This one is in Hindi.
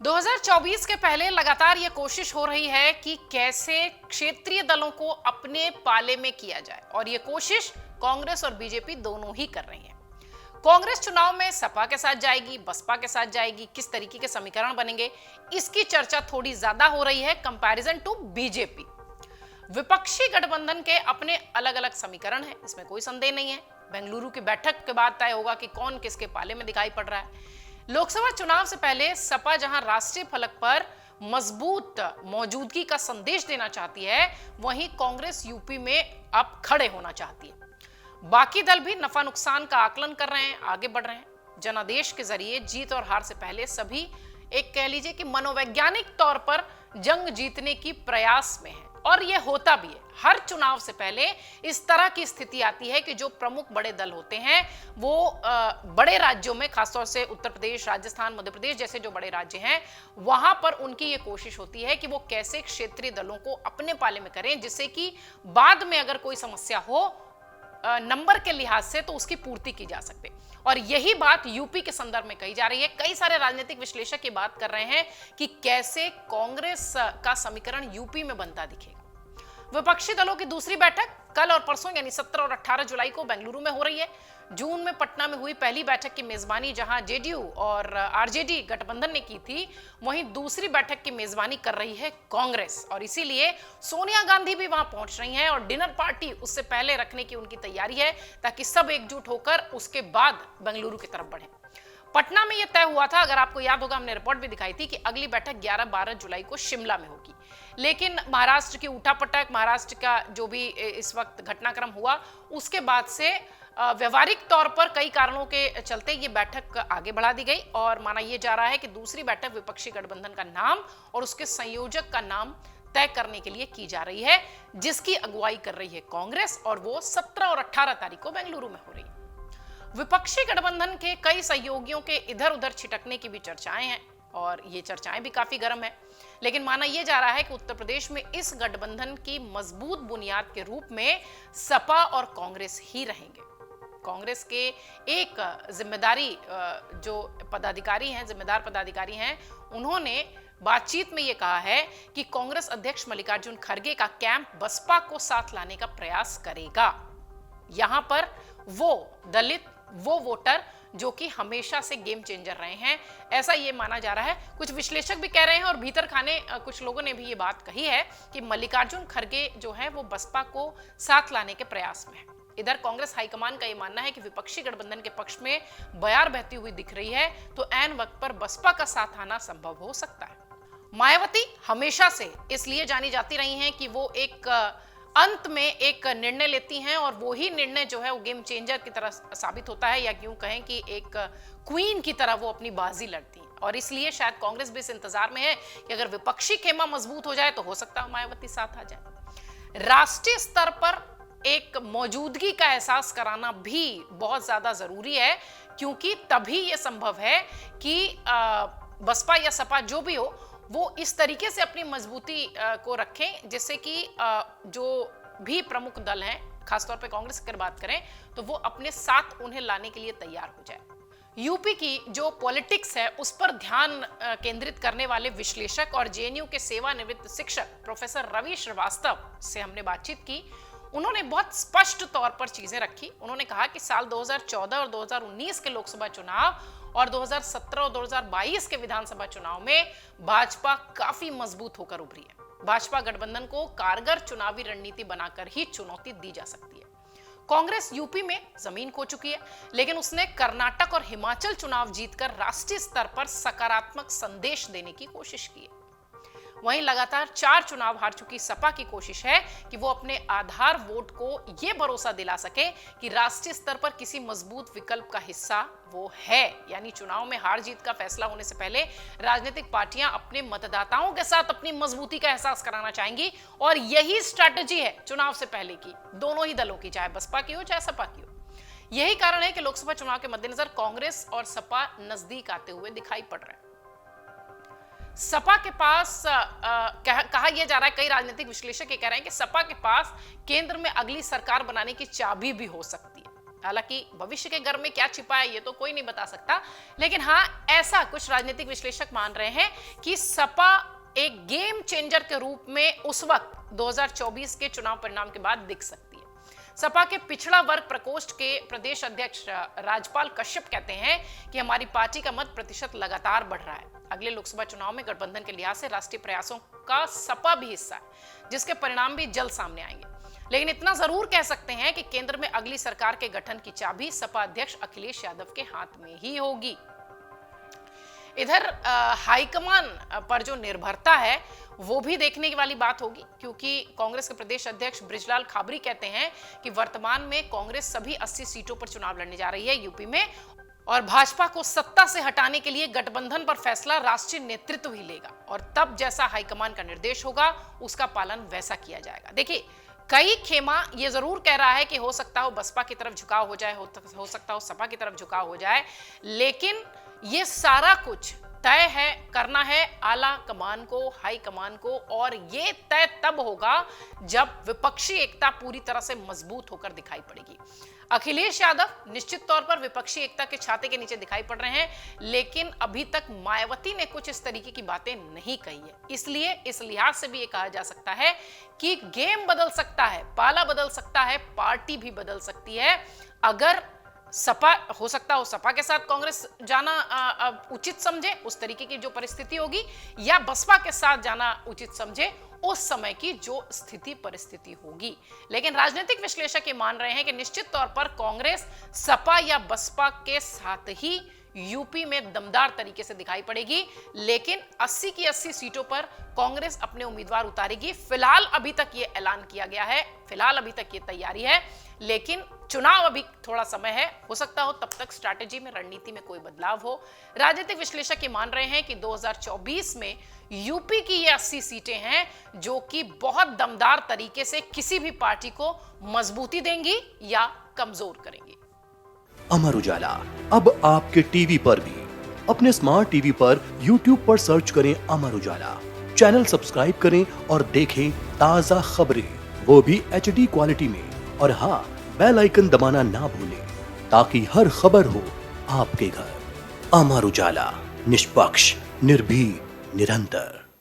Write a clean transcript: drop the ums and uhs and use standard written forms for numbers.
2024 के पहले लगातार ये कोशिश हो रही है कि कैसे क्षेत्रीय दलों को अपने पाले में किया जाए और ये कोशिश कांग्रेस और बीजेपी दोनों ही कर रही हैं। कांग्रेस चुनाव में सपा के साथ जाएगी, बसपा के साथ जाएगी, किस तरीके के समीकरण बनेंगे, इसकी चर्चा थोड़ी ज्यादा हो रही है कंपैरिजन टू बीजेपी। विपक्षी गठबंधन के अपने अलग अलग समीकरण हैं, इसमें कोई संदेह नहीं है। बेंगलुरु की बैठक के बाद तय होगा कि कौन किसके पाले में दिखाई पड़ रहा है। लोकसभा चुनाव से पहले सपा जहां राष्ट्रीय फलक पर मजबूत मौजूदगी का संदेश देना चाहती है, वहीं कांग्रेस यूपी में अब खड़े होना चाहती है। बाकी दल भी नफा नुकसान का आकलन कर रहे हैं, आगे बढ़ रहे हैं। जनादेश के जरिए जीत और हार से पहले सभी एक कह लीजिए कि मनोवैज्ञानिक तौर पर जंग जीतने की प्रयास में है और यह होता भी है। हर चुनाव से पहले इस तरह की स्थिति आती है कि जो प्रमुख बड़े दल होते हैं वो बड़े राज्यों में, खासतौर से उत्तर प्रदेश, राजस्थान, मध्य प्रदेश जैसे जो बड़े राज्य हैं, वहां पर उनकी ये कोशिश होती है कि वो कैसे क्षेत्रीय दलों को अपने पाले में करें, जिससे कि बाद में अगर कोई समस्या हो नंबर के लिहाज से तो उसकी पूर्ति की जा सकते। और यही बात यूपी के संदर्भ में कही जा रही है। कई सारे राजनीतिक विश्लेषक ये बात कर रहे हैं कि कैसे कांग्रेस का समीकरण यूपी में बनता दिखेगा। विपक्षी दलों की दूसरी बैठक कल और परसों यानी 17 और 18 जुलाई को बेंगलुरु में हो रही है। जून में पटना में हुई पहली बैठक की मेजबानी जहां जेडीयू और आरजेडी गठबंधन ने की थी, वहीं दूसरी बैठक की मेजबानी कर रही है कांग्रेस और इसीलिए सोनिया गांधी भी वहां पहुंच रही हैं और डिनर पार्टी उससे पहले रखने की उनकी तैयारी है ताकि सब एकजुट होकर उसके बाद बेंगलुरु की तरफ बढ़े। पटना में यह तय हुआ था, अगर आपको याद होगा हमने रिपोर्ट भी दिखाई थी, कि अगली बैठक 11-12 जुलाई को शिमला में होगी। लेकिन महाराष्ट्र की उठापटक, महाराष्ट्र का जो भी इस वक्त घटनाक्रम हुआ, उसके बाद से व्यवहारिक तौर पर कई कारणों के चलते ये बैठक आगे बढ़ा दी गई और माना यह जा रहा है कि दूसरी बैठक विपक्षी गठबंधन का नाम और उसके संयोजक का नाम तय करने के लिए की जा रही है, जिसकी अगुवाई कर रही है कांग्रेस और वो 17 और 18 तारीख को बेंगलुरु में हो रही है। विपक्षी गठबंधन के कई सहयोगियों के इधर उधर छिटकने की भी चर्चाएं हैं और ये चर्चाएं भी काफी गर्म है। लेकिन माना यह जा रहा है कि उत्तर प्रदेश में इस गठबंधन की मजबूत बुनियाद के रूप में सपा और कांग्रेस ही रहेंगे। कांग्रेस के एक जो पदाधिकारी हैं, जिम्मेदार पदाधिकारी हैं, उन्होंने बातचीत में यह कहा है कि कांग्रेस अध्यक्ष मल्लिकार्जुन खड़गे का कैंप बसपा को साथ लाने का प्रयास करेगा। यहां पर वो दलित, वो वोटर जो कि हमेशा से गेम चेंजर रहे हैं, ऐसा ये माना जा रहा है। कुछ विश्लेषक भी कह रहे हैं और भीतर खाने कुछ लोगों ने भी ये बात कही है कि मल्लिकार्जुन खड़गे जो है वो बसपा को साथ लाने के प्रयास में है। इधर कांग्रेस हाईकमान का ये मानना है कि विपक्षी गठबंधन के पक्ष में बयार बहती हुई दिख रही है तो ऐन वक्त पर बसपा का साथ आना संभव हो सकता है। मायावती हमेशा से इसलिए जानी जाती रही हैं कि वो एक अंत में एक निर्णय लेती हैं और वो ही निर्णय जो है वो गेम चेंजर की तरह साबित होता है, या यूं कहें कि एक क्वीन की तरह वो अपनी बाजी लड़ती हैं। और इसलिए शायद कांग्रेस भी इस इंतजार में है कि अगर विपक्षी खेमा मजबूत हो जाए तो हो सकता है मायावती साथ आ जाए। राष्ट्रीय स्तर पर एक मौजूदगी का एहसास कराना भी बहुत ज्यादा जरूरी है, क्योंकि तभी यह संभव है कि बसपा या सपा जो भी हो वो इस तरीके से अपनी मजबूती को रखें जिससे कि जो भी प्रमुख दल हैं, खासतौर पे कांग्रेस की बात करें, तो वो अपने साथ उन्हें लाने के लिए तैयार हो जाए। यूपी की जो पॉलिटिक्स है उस पर ध्यान केंद्रित करने वाले विश्लेषक और जेएनयू के सेवानिवृत्त शिक्षक प्रोफेसर रवि श्रीवास्तव से हमने बातचीत की। उन्होंने बहुत स्पष्ट तौर पर चीजें रखी। उन्होंने कहा कि साल 2014 और 2019 के लोकसभा चुनाव और 2017 और 2022 के विधानसभा चुनाव में भाजपा काफी मजबूत होकर उभरी है। भाजपा गठबंधन को कारगर चुनावी रणनीति बनाकर ही चुनौती दी जा सकती है। कांग्रेस यूपी में जमीन खो चुकी है, लेकिन उसने कर्नाटक और हिमाचल चुनाव जीतकर राष्ट्रीय स्तर पर सकारात्मक संदेश देने की कोशिश की है। वहीं लगातार 4 चुनाव हार चुकी सपा की कोशिश है कि वो अपने आधार वोट को ये भरोसा दिला सके कि राष्ट्रीय स्तर पर किसी मजबूत विकल्प का हिस्सा वो है। यानी चुनाव में हार जीत का फैसला होने से पहले राजनीतिक पार्टियां अपने मतदाताओं के साथ अपनी मजबूती का एहसास कराना चाहेंगी और यही स्ट्रैटेजी है चुनाव से पहले की, दोनों ही दलों की, चाहे बसपा की हो चाहे सपा की हो। यही कारण है कि लोकसभा चुनाव के मद्देनजर कांग्रेस और सपा नजदीक आते हुए दिखाई पड़ रहे हैं। सपा के पास कहा यह जा रहा है, कई राजनीतिक विश्लेषक ये कह रहे हैं कि सपा के पास केंद्र में अगली सरकार बनाने की चाबी भी हो सकती है। हालांकि भविष्य के घर में क्या छिपा है ये तो कोई नहीं बता सकता, लेकिन हाँ, ऐसा कुछ राजनीतिक विश्लेषक मान रहे हैं कि सपा एक गेम चेंजर के रूप में उस वक्त 2024 के चुनाव परिणाम के बाद दिख सकती है। सपा के पिछड़ा वर्ग प्रकोष्ठ के प्रदेश अध्यक्ष राजपाल कश्यप कहते हैं कि हमारी पार्टी का मत प्रतिशत लगातार बढ़ रहा है। अगले लोकसभा चुनाव में गठबंधन के लिहाज से राष्ट्रीय प्रयासों का सपा भी हिस्सा है, जिसके परिणाम भी जल्द सामने आएंगे। लेकिन इतना जरूर कह सकते हैं कि केंद्र में अगली सरकार के गठन की चाबी सपा अध्यक्ष अखिलेश यादव के हाथ में ही होगी। इधर हाईकमान पर जो निर्भरता है वो भी देखने वाली बात होगी, क्योंकि कांग्रेस के प्रदेश अध्यक्ष बृजलाल खाबरी कहते हैं कि वर्तमान में कांग्रेस सभी 80 सीटों पर चुनाव लड़ने जा रही है यूपी में, और भाजपा को सत्ता से हटाने के लिए गठबंधन पर फैसला राष्ट्रीय नेतृत्व ही लेगा, और तब जैसा हाईकमान का निर्देश होगा उसका पालन वैसा किया जाएगा। देखिए, कई खेमा ये जरूर कह रहा है कि हो सकता हो बसपा की तरफ झुकाव हो जाए, हो सकता हो सपा की तरफ झुकाव हो जाए, लेकिन ये सारा कुछ तय है, करना है आला कमान को, हाई कमान को, और ये तय तब होगा जब विपक्षी एकता पूरी तरह से मजबूत होकर दिखाई पड़ेगी। अखिलेश यादव निश्चित तौर पर विपक्षी एकता के छाते के नीचे दिखाई पड़ रहे हैं, लेकिन अभी तक मायावती ने कुछ इस तरीके की बातें नहीं कही है। इसलिए इस लिहाज से भी ये कहा जा सकता है कि गेम बदल सकता है, पाला बदल सकता है, पार्टी भी बदल सकती है। अगर सपा, हो सकता हो सपा के साथ कांग्रेस जाना उचित समझे, उस तरीके की जो परिस्थिति होगी, या बसपा के साथ जाना उचित समझे, उस समय की जो स्थिति परिस्थिति होगी। लेकिन राजनीतिक विश्लेषक ये मान रहे हैं कि निश्चित तौर पर कांग्रेस सपा या बसपा के साथ ही यूपी में दमदार तरीके से दिखाई पड़ेगी, लेकिन 80 की 80 सीटों पर कांग्रेस अपने उम्मीदवार उतारेगी। फिलहाल अभी तक ये ऐलान किया गया है, फिलहाल अभी तक ये तैयारी है, लेकिन चुनाव अभी थोड़ा समय है, हो सकता हो तब तक स्ट्रैटेजी में, रणनीति में कोई बदलाव हो। राजनीतिक विश्लेषक ये मान रहे हैं कि 2024 में यूपी की ये 80 सीटें हैं जो कि बहुत दमदार तरीके से किसी भी पार्टी को मजबूती देंगी या कमजोर करेंगी। अमर उजाला अब आपके टीवी पर भी। अपने स्मार्ट टीवी पर YouTube पर सर्च करें अमर उजाला, चैनल सब्सक्राइब करें और देखें ताजा खबरें, वो भी HD क्वालिटी में। और हाँ, बेल आइकन दबाना ना भूलें ताकि हर खबर हो आपके घर। अमर उजाला, निष्पक्ष, निर्भीक, निरंतर।